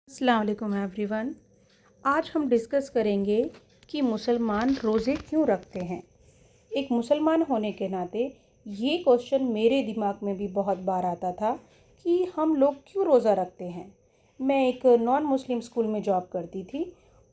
अस्सलाम वालेकुम एवरीवन। आज हम डिस्कस करेंगे कि मुसलमान रोज़े क्यों रखते हैं। एक मुसलमान होने के नाते ये क्वेश्चन मेरे दिमाग में भी बहुत बार आता था कि हम लोग क्यों रोज़ा रखते हैं। मैं एक नॉन मुस्लिम स्कूल में जॉब करती थी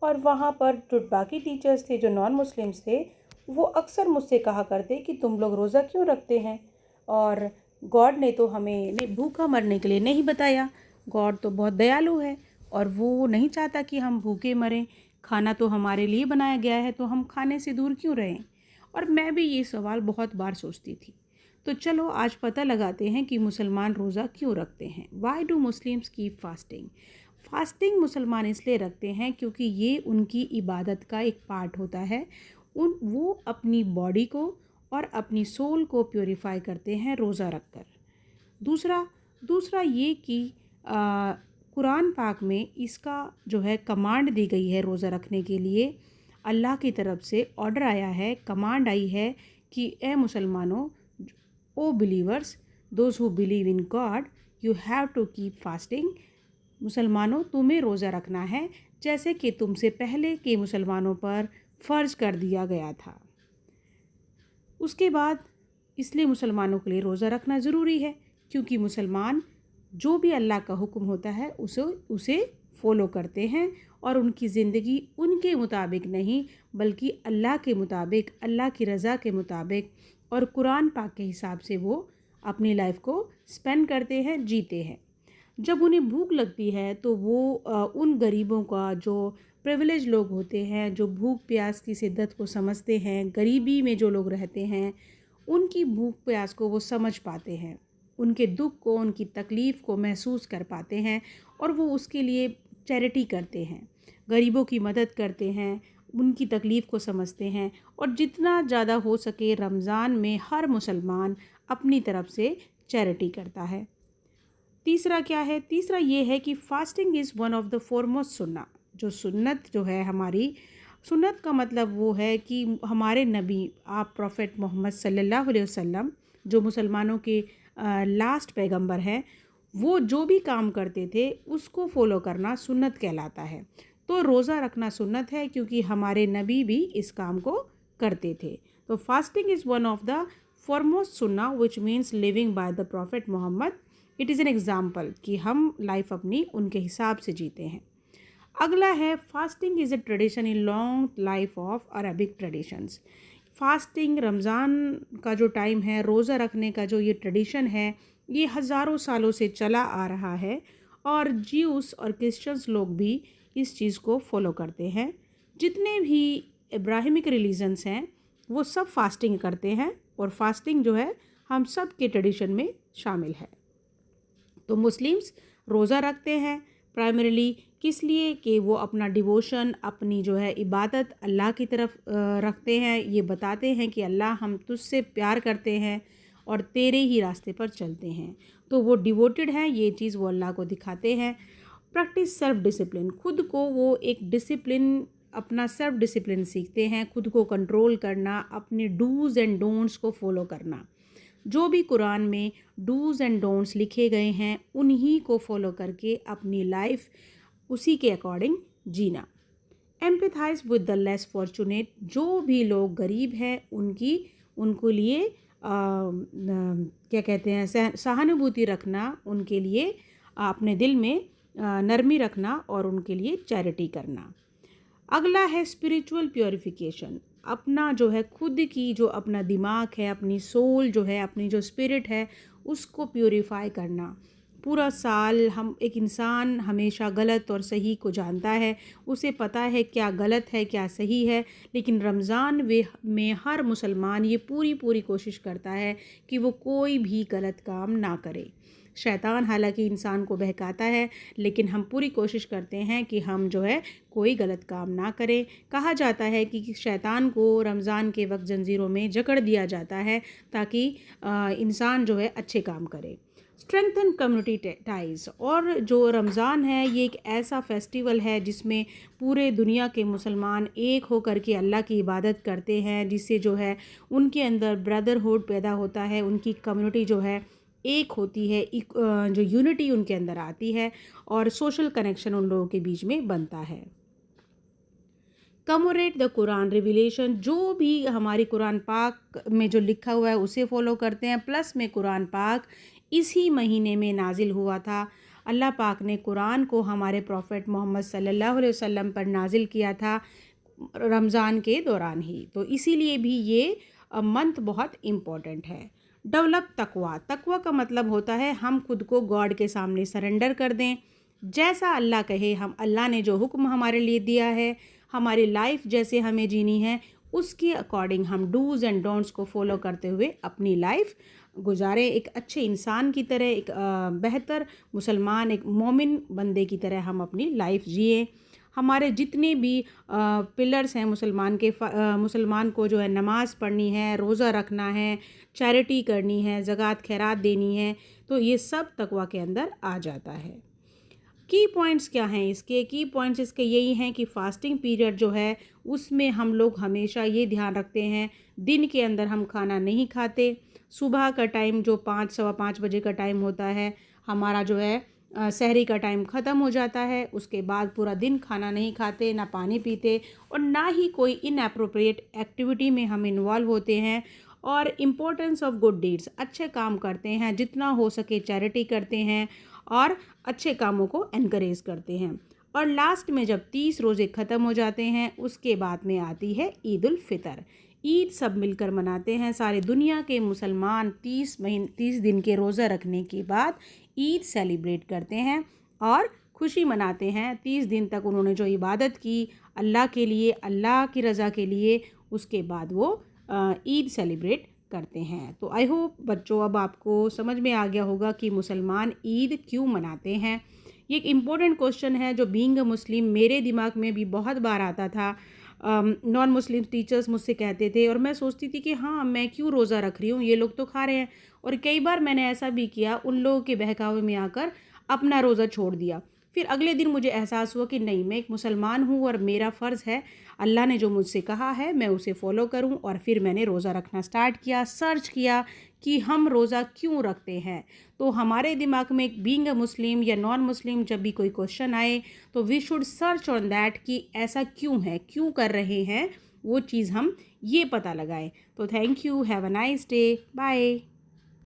और वहाँ पर जो बाकी टीचर्स थे जो नॉन मुस्लिम्स थे वो अक्सर मुझसे कहा करते कि तुम लोग रोज़ा क्यों रखते हैं, और गॉड ने तो हमें भूखा मरने के लिए नहीं बताया। गॉड तो बहुत दयालु है और वो नहीं चाहता कि हम भूखे मरें। खाना तो हमारे लिए बनाया गया है, तो हम खाने से दूर क्यों रहें। और मैं भी ये सवाल बहुत बार सोचती थी। तो चलो आज पता लगाते हैं कि मुसलमान रोज़ा क्यों रखते हैं। Why do Muslims keep fasting. Fasting मुसलमान इसलिए रखते हैं क्योंकि ये उनकी इबादत का एक पार्ट होता है। वो अपनी बॉडी को और अपनी सोल को प्योरीफाई करते हैं रोज़ा रखकर। दूसरा दूसरा ये कि कुरान पाक में इसका जो है कमांड दी गई है रोज़ा रखने के लिए। अल्लाह की तरफ से ऑर्डर आया है, कमांड आई है कि ए मुसलमानों, O believers, those who believe in God, you have to keep fasting. मुसलमानों, तुम्हें रोज़ा रखना है जैसे कि तुमसे पहले के मुसलमानों पर फ़र्ज कर दिया गया था। उसके बाद इसलिए मुसलमानों के लिए रोज़ा रखना ज़रूरी है क्योंकि मुसलमान जो भी अल्लाह का हुक्म होता है उसे फॉलो करते हैं और उनकी ज़िंदगी उनके मुताबिक नहीं बल्कि अल्लाह के मुताबिक, अल्लाह की रज़ा के मुताबिक और कुरान पाक के हिसाब से वो अपनी लाइफ को स्पेंड करते हैं, जीते हैं। जब उन्हें भूख लगती है तो वो उन गरीबों का, जो प्रिविलेज लोग होते हैं, जो भूख प्यास की शिद्दत को समझते हैं, गरीबी में जो लोग रहते हैं, उनकी भूख प्यास को वो समझ पाते हैं, उनके दुख को, उनकी तकलीफ़ को महसूस कर पाते हैं और वो उसके लिए चैरिटी करते हैं, गरीबों की मदद करते हैं, उनकी तकलीफ़ को समझते हैं। और जितना ज़्यादा हो सके रमज़ान में हर मुसलमान अपनी तरफ से चैरिटी करता है। तीसरा क्या है? तीसरा ये है कि fasting is one of the foremost सुन्ना। जो सुन्नत जो है हमारी, सुन्नत का मतलब वो है कि हमारे नबी आप प्रॉफेट मोहम्मद सल्लल्लाहु अलैहि वसल्लम जो मुसलमानों के लास्ट पैगंबर हैं, वो जो भी काम करते थे उसको फॉलो करना सुन्नत कहलाता है। तो रोज़ा रखना सुन्नत है क्योंकि हमारे नबी भी इस काम को करते थे। तो fasting is one of the foremost सुन्ना which means living by the Prophet Muhammad. It is an example कि हम लाइफ अपनी उनके हिसाब से जीते हैं। अगला है fasting is a tradition in long life of Arabic traditions. Fasting, Ramzan का जो टाइम है, रोज़ा रखने का जो ये ट्रेडिशन है, ये हज़ारों सालों से चला आ रहा है और ज्यूस और क्रिश्चियंस लोग भी इस चीज़ को फॉलो करते हैं। जितने भी इब्राहिमिक रिलीजन्स हैं वो सब फास्टिंग करते हैं और फास्टिंग जो है हम सब के ट्रेडिशन में शामिल है। तो मुस्लिम्स रोज़ा रखते हैं प्राइमरीली किस लिए कि वो अपना डिवोशन, अपनी जो है इबादत अल्लाह की तरफ रखते हैं। ये बताते हैं कि अल्लाह, हम तुझसे प्यार करते हैं और तेरे ही रास्ते पर चलते हैं। तो वो डिवोटेड हैं, ये चीज़ वो अल्लाह को दिखाते हैं। प्रैक्टिस सेल्फ डिसिप्लिन, खुद को वो एक डिसिप्लिन, अपना सेल्फ डिसिप्लिन सीखते हैं, खुद को कंट्रोल करना, अपने डूज़ एंड डोंट्स को फॉलो करना। जो भी कुरान में डूज़ एंड डोंट्स लिखे गए हैं उन्हीं को फॉलो करके अपनी लाइफ उसी के अकॉर्डिंग जीना। Empathise with the less fortunate, जो भी लोग गरीब हैं उनको लिए क्या कहते हैं, सहानुभूति रखना, उनके लिए अपने दिल में नरमी रखना और उनके लिए चैरिटी करना। अगला है स्पिरिचुअल प्योरिफिकेशन, अपना जो है खुद की जो अपना दिमाग है, अपनी सोल जो है, अपनी जो स्पिरिट है उसको प्योरीफाई करना। पूरा साल हम, एक इंसान हमेशा गलत और सही को जानता है, उसे पता है क्या गलत है क्या सही है, लेकिन रमज़ान में हर मुसलमान ये पूरी कोशिश करता है कि वो कोई भी गलत काम ना करे। शैतान हालांकि इंसान को बहकाता है, लेकिन हम पूरी कोशिश करते हैं कि हम जो है कोई गलत काम ना करें। कहा जाता है कि शैतान को रमज़ान के वक्त जंजीरों में जकड़ दिया जाता है ताकि इंसान जो है अच्छे काम करे। स्ट्रेंथन कम्युनिटी टाइज़, और जो रमज़ान है ये एक ऐसा फेस्टिवल है जिसमें पूरे दुनिया के मुसलमान एक होकर के अल्लाह की इबादत करते हैं, जिससे जो है उनके अंदर ब्रदरहुड पैदा होता है, उनकी कम्युनिटी जो है एक होती है, जो यूनिटी उनके अंदर आती है और सोशल कनेक्शन उन लोगों के बीच में बनता है। कमोरेट द कुरान रिविलेशन, जो भी हमारी कुरान पाक में जो लिखा हुआ है उसे फॉलो करते हैं। प्लस में कुरान पाक इसी महीने में नाजिल हुआ था। अल्लाह पाक ने कुरान को हमारे प्रॉफेट मोहम्मद सल्लल्लाहु अलैहि वसल्लम पर नाजिल किया था रमज़ान के दौरान ही, तो इसीलिए भी ये मंथ बहुत इम्पॉर्टेंट है। डेवलप तकवा, तकवा का मतलब होता है हम खुद को गॉड के सामने सरेंडर कर दें, जैसा अल्लाह कहे हम, अल्लाह ने जो हुक्म हमारे लिए दिया है, हमारी लाइफ जैसे हमें जीनी है उसके अकॉर्डिंग हम डूज़ एंड डोंट्स को फॉलो करते हुए अपनी लाइफ गुजारें। एक अच्छे इंसान की तरह, एक बेहतर मुसलमान, एक मोमिन बंदे की तरह हम अपनी लाइफ जिए। हमारे जितने भी पिलर्स हैं मुसलमान को जो है नमाज़ पढ़नी है, रोज़ा रखना है, चैरिटी करनी है, ज़कात खैरात देनी है, तो ये सब तकवा के अंदर आ जाता है। की पॉइंट्स क्या हैं इसके? की पॉइंट्स इसके यही हैं कि फ़ास्टिंग पीरियड जो है उसमें हम लोग हमेशा ये ध्यान रखते हैं दिन के अंदर हम खाना नहीं खाते। सुबह का टाइम जो 5 सवा 5 बजे का टाइम होता है हमारा जो है सहरी का टाइम ख़त्म हो जाता है। उसके बाद पूरा दिन खाना नहीं खाते, ना पानी पीते और ना ही कोई इनएप्रोप्रिएट एक्टिविटी में हम इन्वॉल्व होते हैं। और इम्पोर्टेंस ऑफ गुड डीड्स, अच्छे काम करते हैं, जितना हो सके चैरिटी करते हैं और अच्छे कामों को एनकरेज करते हैं। और लास्ट में जब 30 रोज़े ख़त्म हो जाते हैं उसके बाद में आती है ईद उल फितर। ईद सब मिलकर मनाते हैं, सारे दुनिया के मुसलमान 30 दिन के रोज़ा रखने के बाद ईद सेलिब्रेट करते हैं और खुशी मनाते हैं। 30 दिन तक उन्होंने जो इबादत की अल्लाह के लिए, अल्लाह की रज़ा के लिए, उसके बाद वो ईद सेलिब्रेट करते हैं। तो आई होप बच्चों अब आपको समझ में आ गया होगा कि मुसलमान ईद क्यों मनाते हैं। ये एक इम्पोर्टेंट क्वेश्चन है जो बीइंग अ मुस्लिम मेरे दिमाग में भी बहुत बार आता था। नॉन मुस्लिम टीचर्स मुझसे कहते थे और मैं सोचती थी कि हाँ मैं क्यों रोज़ा रख रही हूँ, ये लोग तो खा रहे हैं। और कई बार मैंने ऐसा भी किया, उन लोगों के बहकावे में आकर अपना रोज़ा छोड़ दिया। फिर अगले दिन मुझे एहसास हुआ कि नहीं, मैं एक मुसलमान हूँ और मेरा फ़र्ज़ है, अल्लाह ने जो मुझसे कहा है मैं उसे फ़ॉलो करूँ। और फिर मैंने रोज़ा रखना स्टार्ट किया, सर्च किया कि हम रोज़ा क्यों रखते हैं। तो हमारे दिमाग में बीइंग अ मुस्लिम या नॉन मुस्लिम जब भी कोई क्वेश्चन आए तो we should search on that कि ऐसा क्यों है, क्यों कर रहे हैं, वो चीज़ हम ये पता लगाएं। तो thank you, have a nice day, bye.